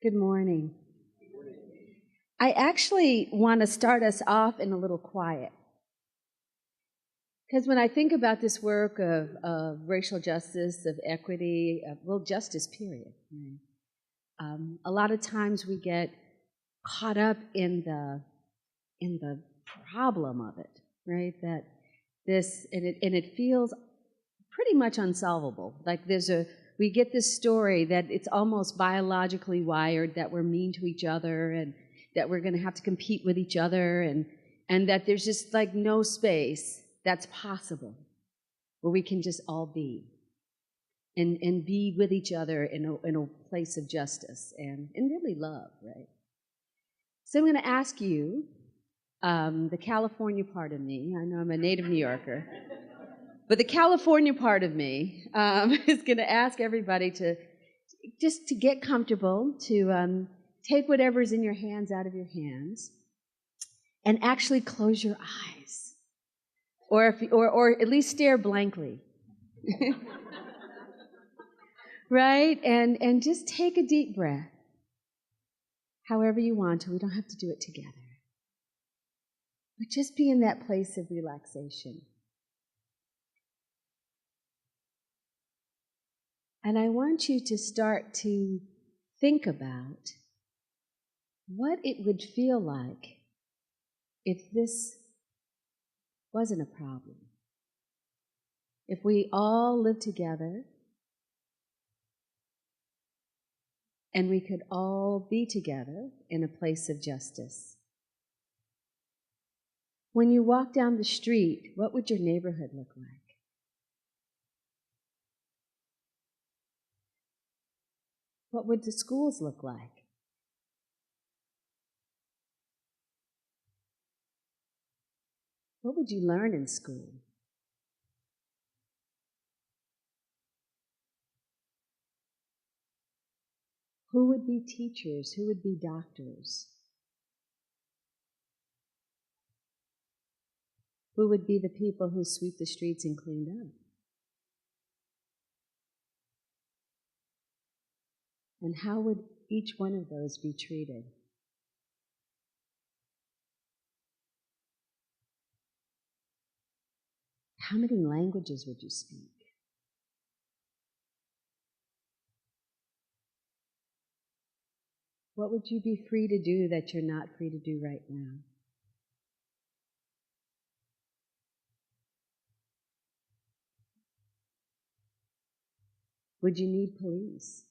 Good morning. I actually want to start us off in a little quiet. Because when I think about this work of racial justice, of equity, justice, period, a lot of times we get caught up in the problem of it, right? That this, and it feels pretty much unsolvable. Like we get this story that it's almost biologically wired that we're mean to each other and that we're going to have to compete with each other and that there's just like no space that's possible where we can just all be and be with each other in a place of justice and really love, right? So I'm going to ask you, the California part of me, I know I'm a native New Yorker, but the California part of me is going to ask everybody to get comfortable, to take whatever's in your hands out of your hands, and actually close your eyes, or at least stare blankly, right? And just take a deep breath, however you want to. We don't have to do it together, but just be in that place of relaxation. And I want you to start to think about what it would feel like if this wasn't a problem. If we all lived together and we could all be together in a place of justice. When you walk down the street, what would your neighborhood look like? What would the schools look like? What would you learn in school? Who would be teachers? Who would be doctors? Who would be the people who sweep the streets and clean up? And how would each one of those be treated? How many languages would you speak? What would you be free to do that you're not free to do right now? Would you need police?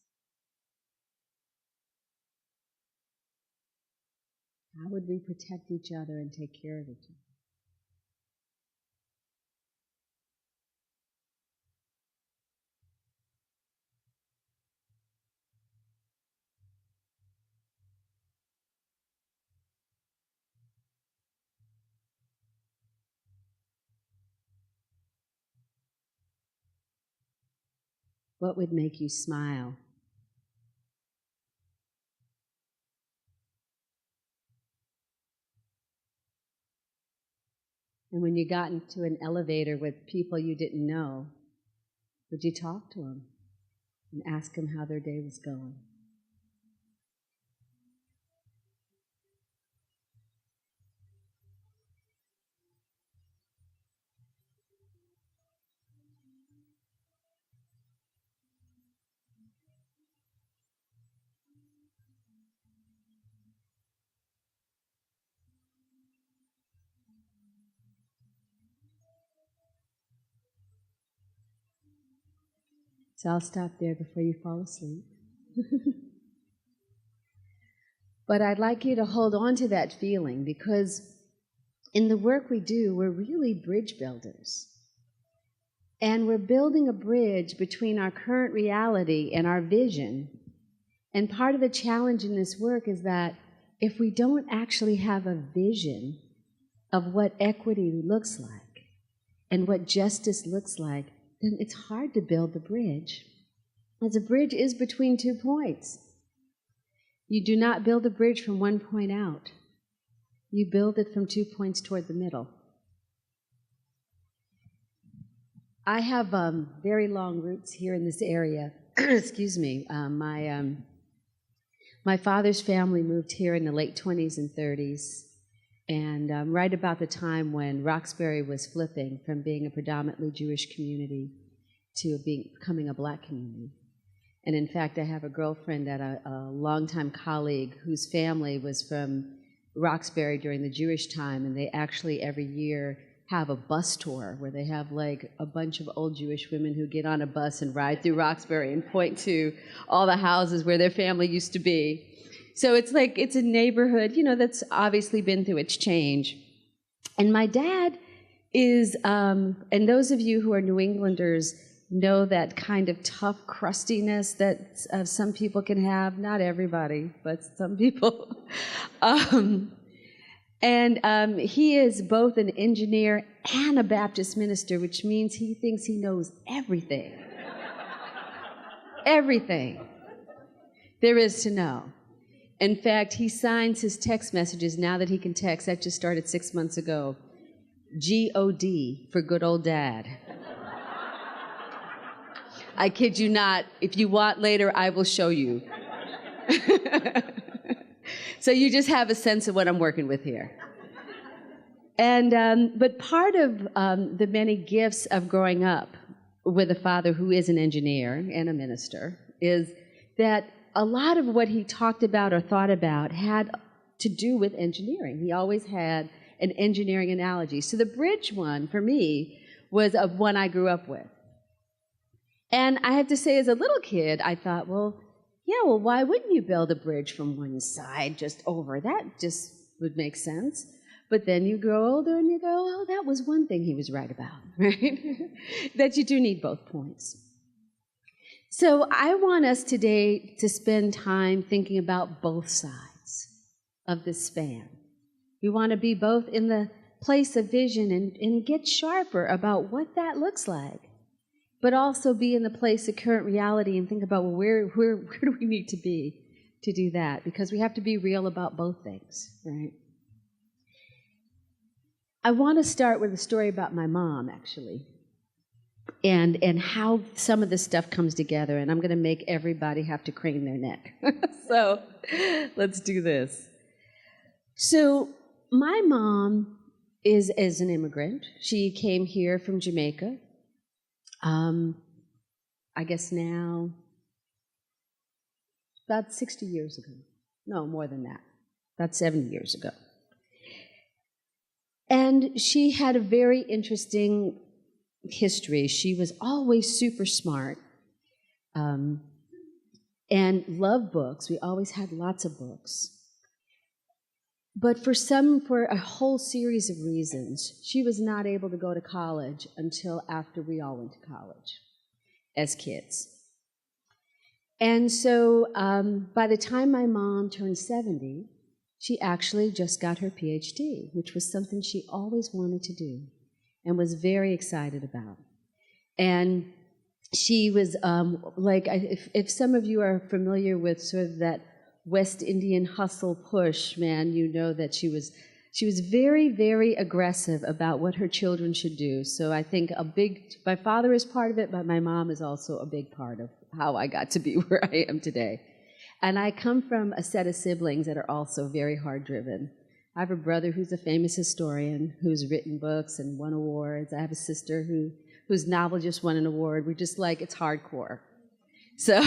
How would we protect each other and take care of each other? What would make you smile? And when you got into an elevator with people you didn't know, would you talk to them and ask them how their day was going? So I'll stop there before you fall asleep. But I'd like you to hold on to that feeling, because in the work we do, we're really bridge builders. And we're building a bridge between our current reality and our vision. And part of the challenge in this work is that if we don't actually have a vision of what equity looks like and what justice looks like, then it's hard to build the bridge. As a bridge is between 2 points. You do not build a bridge from one point out. You build it from 2 points toward the middle. I have very long roots here in this area. Excuse me. My My father's family moved here in the late 20s and 30s, and right about the time when Roxbury was flipping from being a predominantly Jewish community to becoming a black community. And in fact, I have a girlfriend that a longtime colleague whose family was from Roxbury during the Jewish time, and they actually every year have a bus tour where they have like a bunch of old Jewish women who get on a bus and ride through Roxbury and point to all the houses where their family used to be. So it's like, it's a neighborhood, you know, that's obviously been through its change. And my dad is, and those of you who are New Englanders know that kind of tough crustiness that some people can have, not everybody, but some people. And he is both an engineer and a Baptist minister, which means he thinks he knows everything. Everything there is to know. In fact, he signs his text messages now that he can text. That just started 6 months ago. G-O-D for good old dad. I kid you not. If you want later, I will show you. So you just have a sense of what I'm working with here. And but part of the many gifts of growing up with a father who is an engineer and a minister is that a lot of what he talked about or thought about had to do with engineering. He always had an engineering analogy. So the bridge one, for me, was one I grew up with. And I have to say, as a little kid, I thought, well, why wouldn't you build a bridge from one side just over? That just would make sense. But then you grow older and you go, oh, that was one thing he was right about, right? That you do need both points. So I want us today to spend time thinking about both sides of this span. We want to be both in the place of vision and get sharper about what that looks like, but also be in the place of current reality and think about, well, where do we need to be to do that? Because we have to be real about both things, right? I want to start with a story about my mom, actually, and how some of this stuff comes together, and I'm going to make everybody have to crane their neck. So let's do this. So my mom is an immigrant. She came here from Jamaica. I guess now about 60 years ago. No, more than that. About 70 years ago. And she had a very interesting history. She was always super smart and loved books. We always had lots of books. But for a whole series of reasons, she was not able to go to college until after we all went to college as kids. And so by the time my mom turned 70, she actually just got her PhD, which was something she always wanted to do and was very excited about. And she was if some of you are familiar with sort of that West Indian hustle push, man, you know that she was very, very aggressive about what her children should do. So I think my father is part of it, but my mom is also a big part of how I got to be where I am today. And I come from a set of siblings that are also very hard-driven. I have a brother who's a famous historian who's written books and won awards. I have a sister whose novel just won an award. We're just like, it's hardcore. So,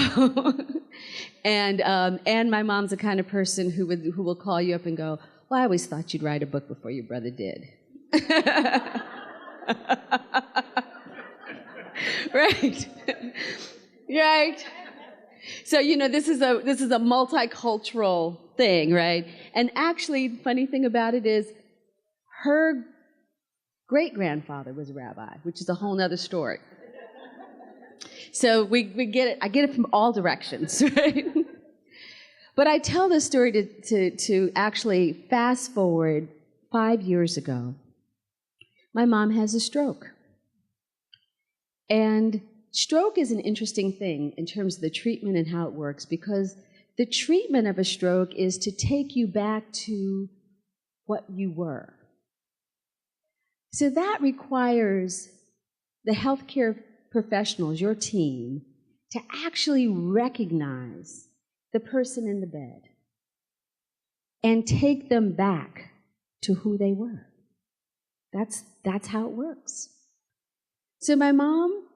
and my mom's the kind of person who will call you up and go, well, I always thought you'd write a book before your brother did. Right. Right. So, this is a multicultural thing, right? And actually, the funny thing about it is her great-grandfather was a rabbi, which is a whole other story. So we get it. I get it from all directions, right? But I tell this story to actually fast forward 5 years ago. My mom has a stroke. And stroke is an interesting thing in terms of the treatment and how it works, because the treatment of a stroke is to take you back to what you were. So that requires the healthcare professionals, your team, to actually recognize the person in the bed. and take them back to who they were. That's how it works. So my mom,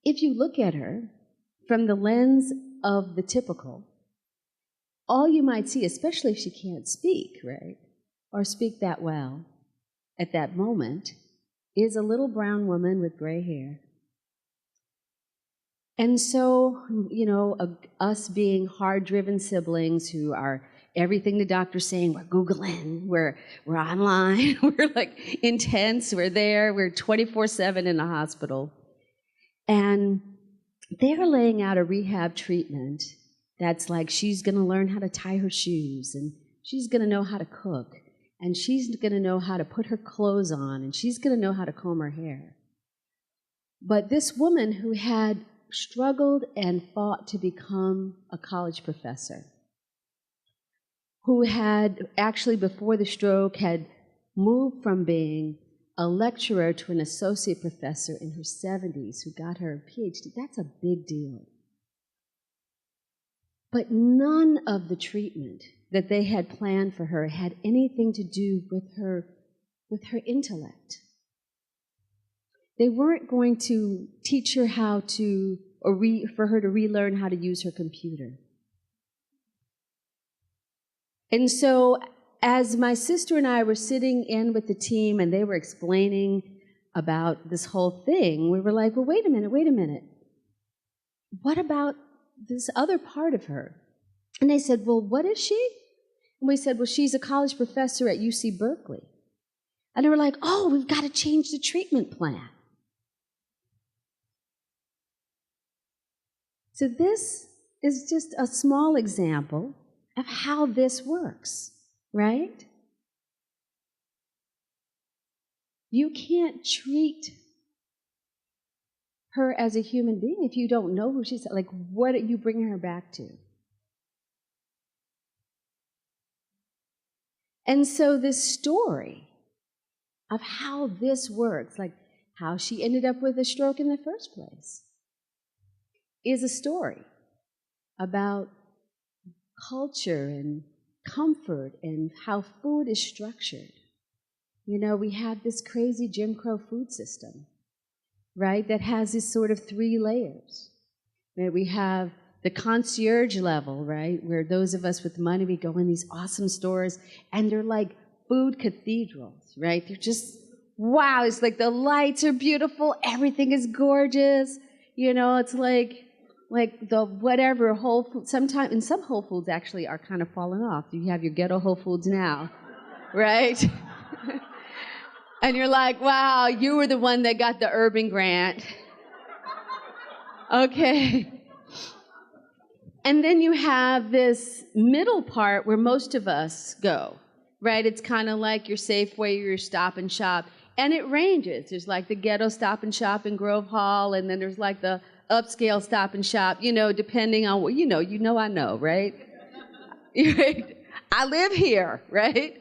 if you look at her from the lens of the typical, all you might see, especially if she can't speak, right, or speak that well at that moment, is a little brown woman with gray hair. And so, us being hard-driven siblings who are everything the doctor's saying, we're Googling, we're online, we're like intense, we're there, we're 24/7 in the hospital. And they're laying out a rehab treatment that's like she's going to learn how to tie her shoes, and she's going to know how to cook, and she's going to know how to put her clothes on, and she's going to know how to comb her hair. But this woman who had struggled and fought to become a college professor, who had actually before the stroke had moved from being a lecturer to an associate professor in her 70s, who got her PhD, that's a big deal. But none of the treatment that they had planned for her had anything to do with her intellect. They weren't going to teach her how to, for her to relearn how to use her computer. And so, as my sister and I were sitting in with the team and they were explaining about this whole thing, we were like, well, wait a minute. What about this other part of her? And they said, well, what is she? And we said, well, she's a college professor at UC Berkeley. And they were like, oh, we've got to change the treatment plan. So this is just a small example of how this works, right? You can't treat her as a human being if you don't know who she's, like, what are you bringing her back to? And so this story of how this works, like how she ended up with a stroke in the first place, is a story about culture and comfort and how food is structured. We have this crazy Jim Crow food system, right, that has this sort of 3 layers. Right? We have the concierge level, right, where those of us with money, we go in these awesome stores, and they're like food cathedrals, right? They're just, wow, it's like the lights are beautiful, everything is gorgeous. It's like the whatever Whole Foods, sometimes, and some Whole Foods actually are kind of falling off. You have your ghetto Whole Foods now, right? And you're like, wow, you were the one that got the urban grant. Okay. And then you have this middle part where most of us go, right? It's kind of like your Safeway or your Stop and Shop. And it ranges. There's like the ghetto Stop and Shop in Grove Hall, and then there's like the upscale Stop and Shop, depending on what, I know, right? I live here, right?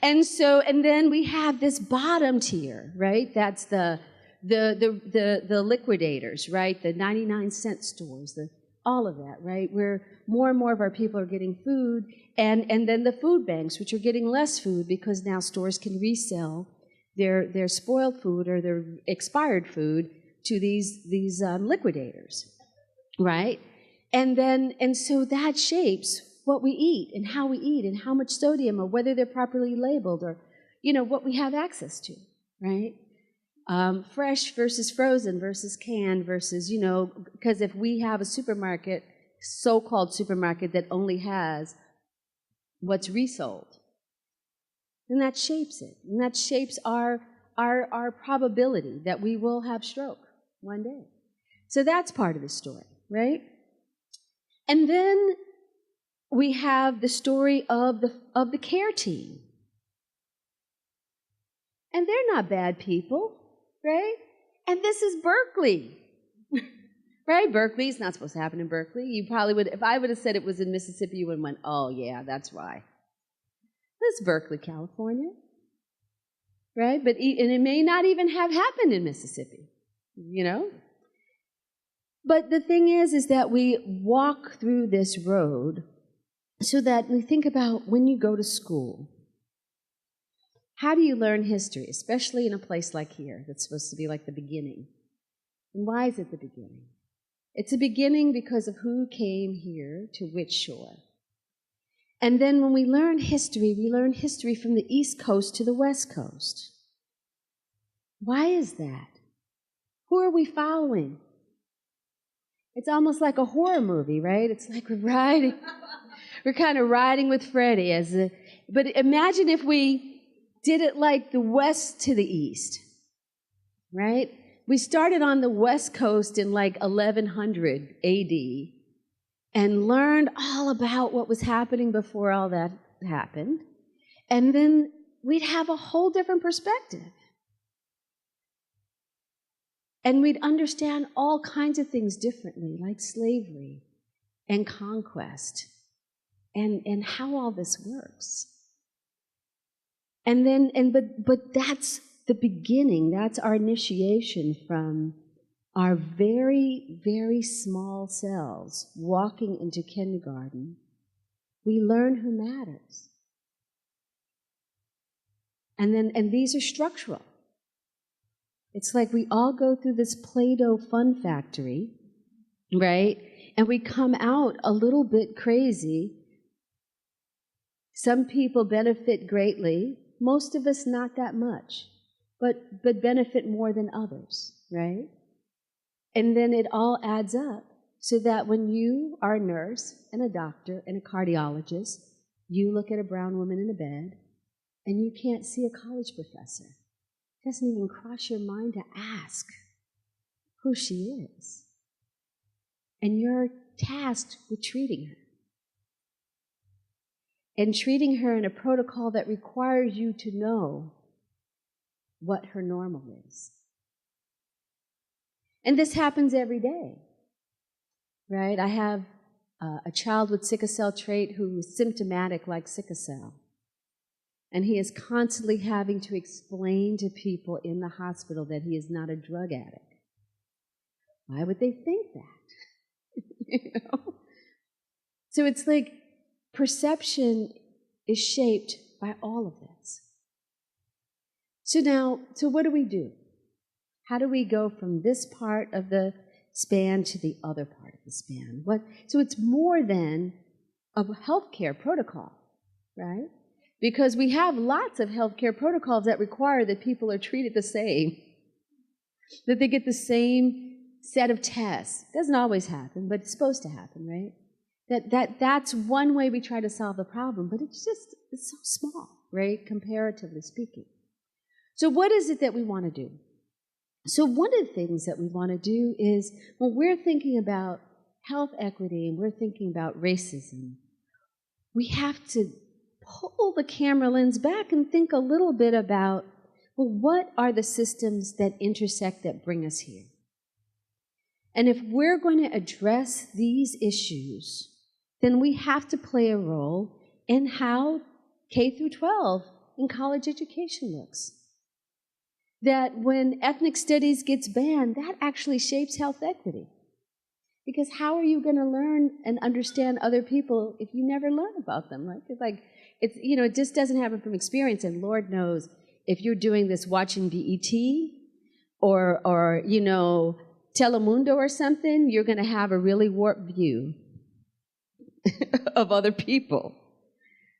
And then we have this bottom tier, right? That's the liquidators, right? The 99-cent stores, all of that, right? Where more and more of our people are getting food, and then the food banks, which are getting less food because now stores can resell their spoiled food or their expired food to these liquidators, right? And so that shapes what we eat and how we eat and how much sodium, or whether they're properly labeled, or what we have access to, right? Fresh versus frozen versus canned versus, because if we have a supermarket, so-called supermarket, that only has what's resold, then that shapes it. And that shapes our probability that we will have stroke one day. So that's part of the story, right? And then we have the story of the care team. And they're not bad people, right? And this is Berkeley, right? Berkeley's not supposed to happen in Berkeley. You probably would, if I would have said it was in Mississippi, you would have went, oh yeah, that's why. That's Berkeley, California, right? And it may not even have happened in Mississippi, But the thing is that we walk through this road so that we think about when you go to school, how do you learn history, especially in a place like here that's supposed to be like the beginning? And why is it the beginning? It's a beginning because of who came here to which shore. And then when we learn history from the East Coast to the West Coast. Why is that? Who are we following? It's almost like a horror movie, right? It's like we're kind of riding with Freddy but imagine if we did it like the West to the East, right? We started on the West Coast in like 1100 AD and learned all about what was happening before all that happened. And then we'd have a whole different perspective. And we'd understand all kinds of things differently, like slavery and conquest and how all this works. But that's the beginning, that's our initiation from our very, very small selves walking into kindergarten. We learn who matters. And these are structural. It's like we all go through this Play-Doh fun factory, right? And we come out a little bit crazy. Some people benefit greatly, most of us not that much, but benefit more than others, right? And then it all adds up so that when you are a nurse and a doctor and a cardiologist, you look at a brown woman in a bed and you can't see a college professor. It doesn't even cross your mind to ask who she is. And you're tasked with treating her. And treating her in a protocol that requires you to know what her normal is. And this happens every day, right? I have a child with sickle cell trait who is symptomatic like sickle cell. And he is constantly having to explain to people in the hospital that he is not a drug addict. Why would they think that? You know? So it's like perception is shaped by all of this. So what do? How do we go from this part of the span to the other part of the span? So it's more than a healthcare protocol, right? Because we have lots of healthcare protocols that require that people are treated the same, that they get the same set of tests. It doesn't always happen, but it's supposed to happen, right? That's one way we try to solve the problem, but it's so small, right, comparatively speaking. So what is it that we want to do? So one of the things that we want to do is, when we're thinking about health equity and we're thinking about racism, we have to pull the camera lens back and think a little bit about, well, what are the systems that intersect that bring us here? And if we're going to address these issues, then we have to play a role in how K through 12 in college education looks. That when ethnic studies gets banned, that actually shapes health equity. Because how are you going to learn and understand other people if you never learn about them? Right? It just doesn't happen from experience. And Lord knows, if you're doing this watching BET or Telemundo or something, you're going to have a really warped view of other people,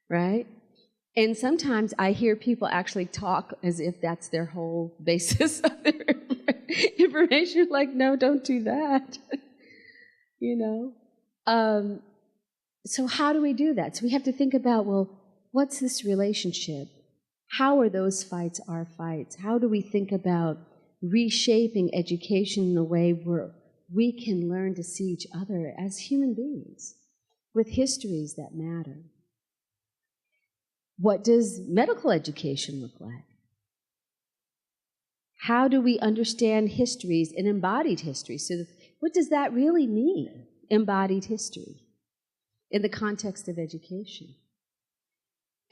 right? And sometimes I hear people actually talk as if that's their whole basis of their information. Like, no, don't do that. So how do we do that? So we have to think about, well, what's this relationship? How are those fights our fights? How do we think about reshaping education in a way where we can learn to see each other as human beings with histories that matter? What does medical education look like? How do we understand histories and embodied history? So what does that really mean, embodied history, in the context of education?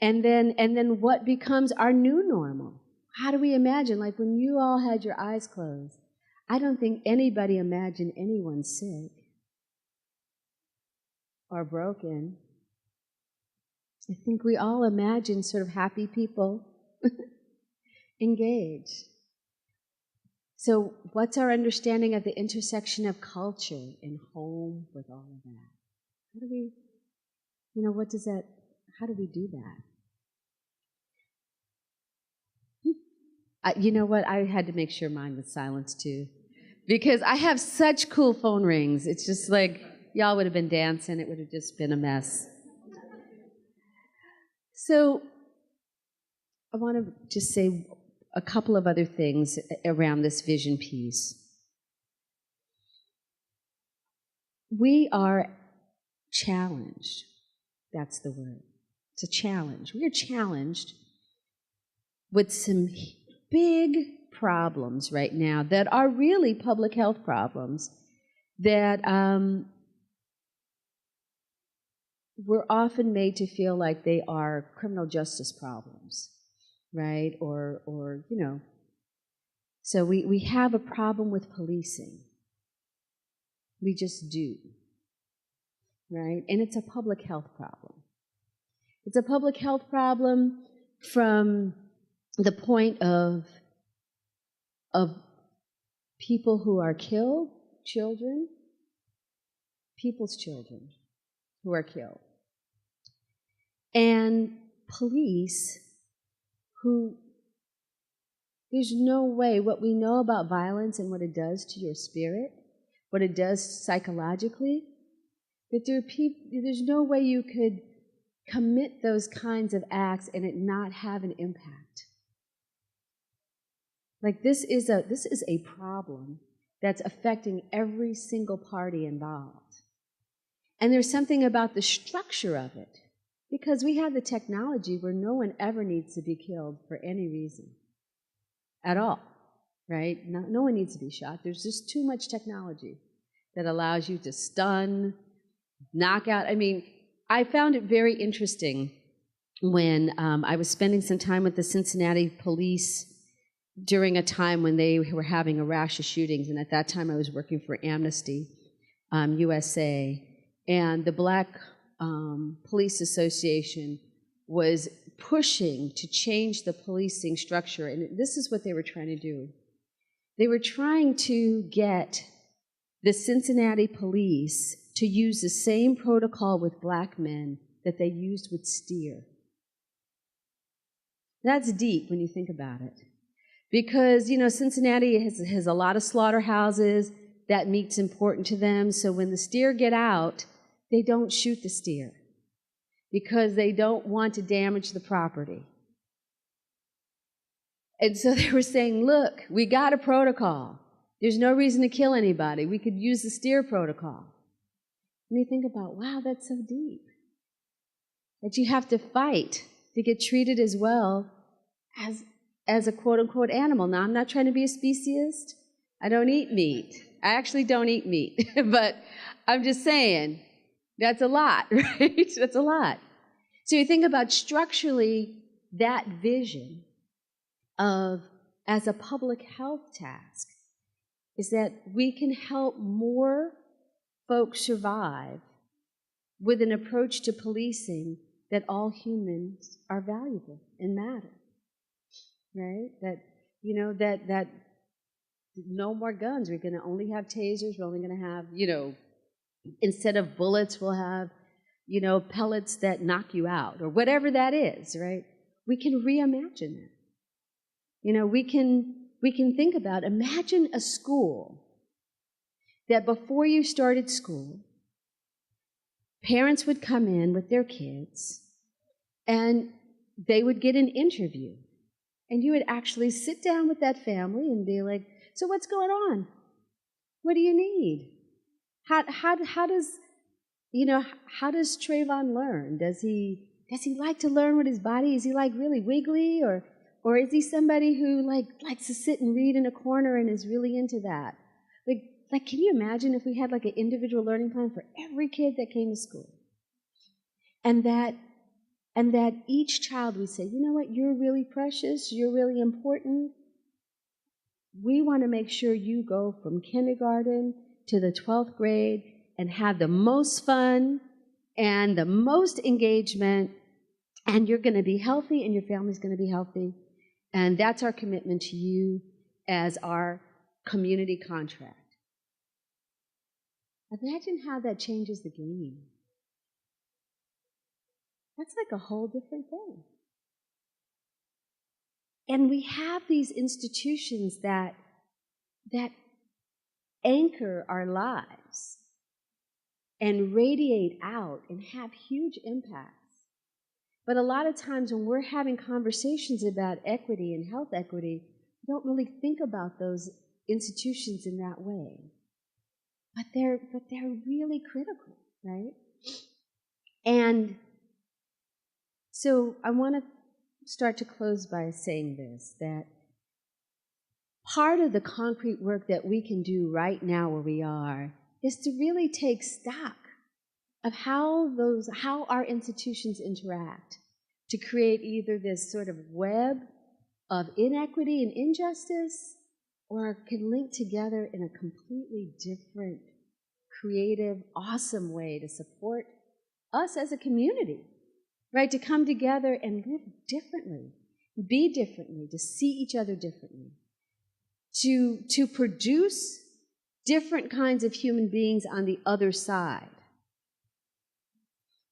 And then what becomes our new normal? How do we imagine, like when you all had your eyes closed, I don't think anybody imagined anyone sick or broken I think we all imagine sort of happy people engaged. So what's our understanding of the intersection of culture and home with all of that? How do we, what does that, how do we do that? You know what? I had to make sure mine was silenced too, because I have such cool phone rings. It's just like, y'all would have been dancing. It would have just been a mess. So I want to just say a couple of other things around this vision piece. We are challenged. That's the word. It's a challenge. We are challenged with some big problems right now that are really public health problems that we're often made to feel like they are criminal justice problems, right? Or So we have a problem with policing. We just do, right? And it's a public health problem. It's a public health problem from the point of people who are killed, children, people's children who are killed, and police who, there's no way, what we know about violence and what it does to your spirit, what it does psychologically, that there's no way you could commit those kinds of acts and it not have an impact. Like this is a problem that's affecting every single party involved. And there's something about the structure of it, because we have the technology where no one ever needs to be killed for any reason at all, right? No one needs to be shot. There's just too much technology that allows you to stun, knock out. I mean, I found it very interesting when I was spending some time with the Cincinnati police during a time when they were having a rash of shootings, and at that time I was working for Amnesty USA, and the Black Police Association was pushing to change the policing structure, and this is what they were trying to do. They were trying to get the Cincinnati police to use the same protocol with black men that they used with steer. That's deep when you think about it. Because, Cincinnati has a lot of slaughterhouses. That meat's important to them. So when the steer get out, they don't shoot the steer because they don't want to damage the property. And so they were saying, look, we got a protocol. There's no reason to kill anybody. We could use the steer protocol. And you think about, wow, that's so deep. That you have to fight to get treated as well as a quote-unquote animal. Now, I'm not trying to be a speciesist. I don't eat meat. I actually don't eat meat. But I'm just saying, that's a lot, right? That's a lot. So you think about structurally that vision of, as a public health task, is that we can help more folks survive with an approach to policing that all humans are valuable and matter, right? That, that no more guns. We're going to only have tasers. We're only going to have, instead of bullets, we'll have, pellets that knock you out or whatever that is, right? We can reimagine that. We can think about, imagine a school that before you started school, parents would come in with their kids and they would get an interview. And you would actually sit down with that family and be like, so what's going on? What do you need? How does Trayvon learn? Does he like to learn with his body? Is he like really wiggly, or is he somebody who likes to sit and read in a corner and is really into that? Like, can you imagine if we had like an individual learning plan for every kid that came to school? And that each child would say, you know what, you're really precious, you're really important. We want to make sure you go from kindergarten to the 12th grade and have the most fun and the most engagement And you're going to be healthy, and your family's going to be healthy. And that's our commitment to you as our community contract. Imagine how that changes the game. That's like a whole different thing. And we have these institutions that anchor our lives and radiate out and have huge impacts. But a lot of times when we're having conversations about equity and health equity, we don't really think about those institutions in that way. But they're really critical, right? And so I want to start to close by saying this, that part of the concrete work that we can do right now where we are is to really take stock of how our institutions interact to create either this sort of web of inequity and injustice, or can link together in a completely different, creative, awesome way to support us as a community, right? To come together and live differently, be differently, to see each other differently, to produce different kinds of human beings on the other side.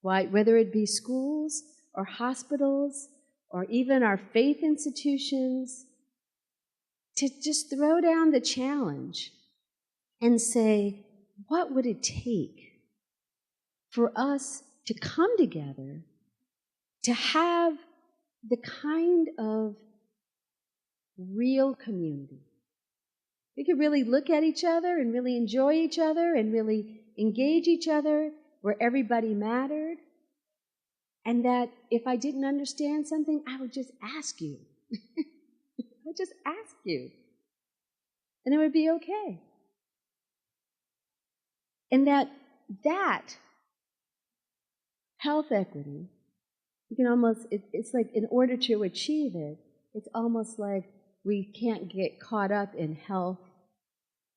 Right? Whether it be schools or hospitals or even our faith institutions, to just throw down the challenge and say, what would it take for us to come together to have the kind of real community? We could really look at each other and really enjoy each other and really engage each other where everybody mattered, and that if I didn't understand something, I would just ask you. I would just ask you, and it would be okay. And that health equity, you can almost, it's like in order to achieve it, it's almost like we can't get caught up in health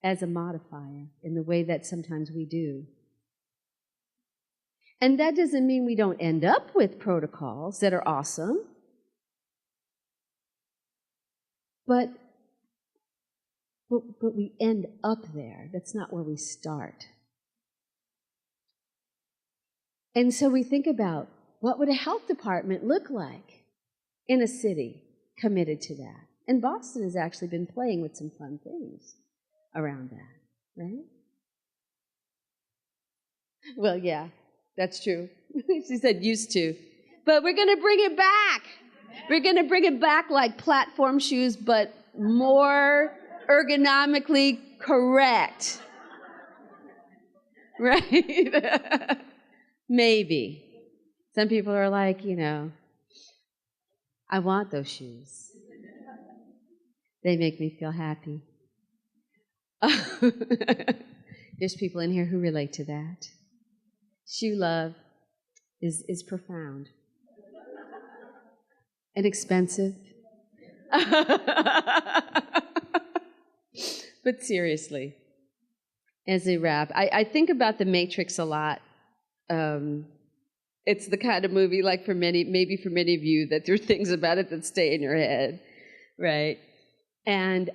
as a modifier in the way that sometimes we do. And that doesn't mean we don't end up with protocols that are awesome, but we end up there. That's not where we start. And so we think about, what would a health department look like in a city committed to that? And Boston has actually been playing with some fun things around that, right? Well, yeah, that's true. She said used to. But we're going to bring it back. We're going to bring it back like platform shoes, but more ergonomically correct. Right? Maybe. Some people are like, I want those shoes. They make me feel happy. There's people in here who relate to that. Shoe love is profound and expensive. But seriously, as a wrap, I think about The Matrix a lot. It's the kind of movie, like maybe for many of you, that there are things about it that stay in your head, right? And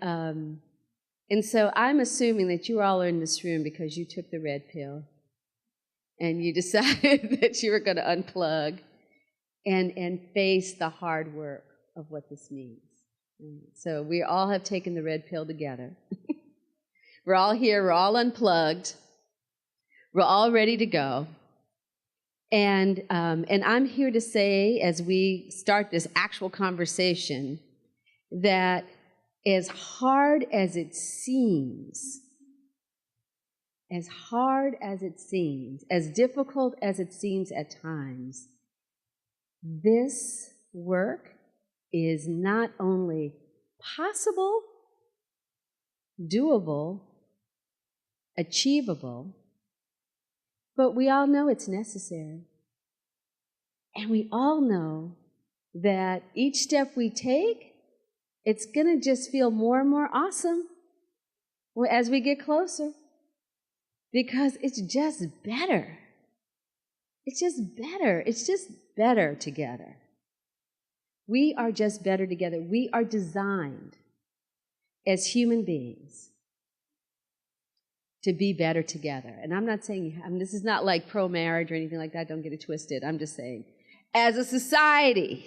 so I'm assuming that you all are in this room because you took the red pill and you decided that you were going to unplug and face the hard work of what this means. So we all have taken the red pill together. We're all here, we're all unplugged, we're all ready to go. And I'm here to say, as we start this actual conversation, that as hard as it seems, as difficult as it seems at times, this work is not only possible, doable, achievable, but we all know it's necessary. And we all know that each step we take, it's going to just feel more and more awesome as we get closer, because it's just better. It's just better. It's just better together. We are just better together. We are designed as human beings to be better together. And I'm not saying, this is not like pro-marriage or anything like that. Don't get it twisted. I'm just saying, as a society,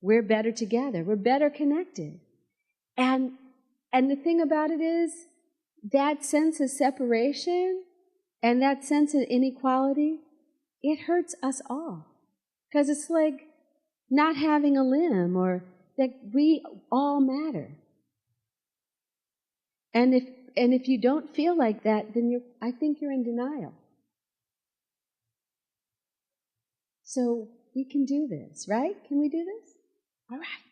we're better together. We're better connected. And the thing about it is, that sense of separation and that sense of inequality, it hurts us all. Because it's like not having a limb, or that we all matter. And if you don't feel like that, then I think you're in denial. So we can do this, right? Can we do this? All right.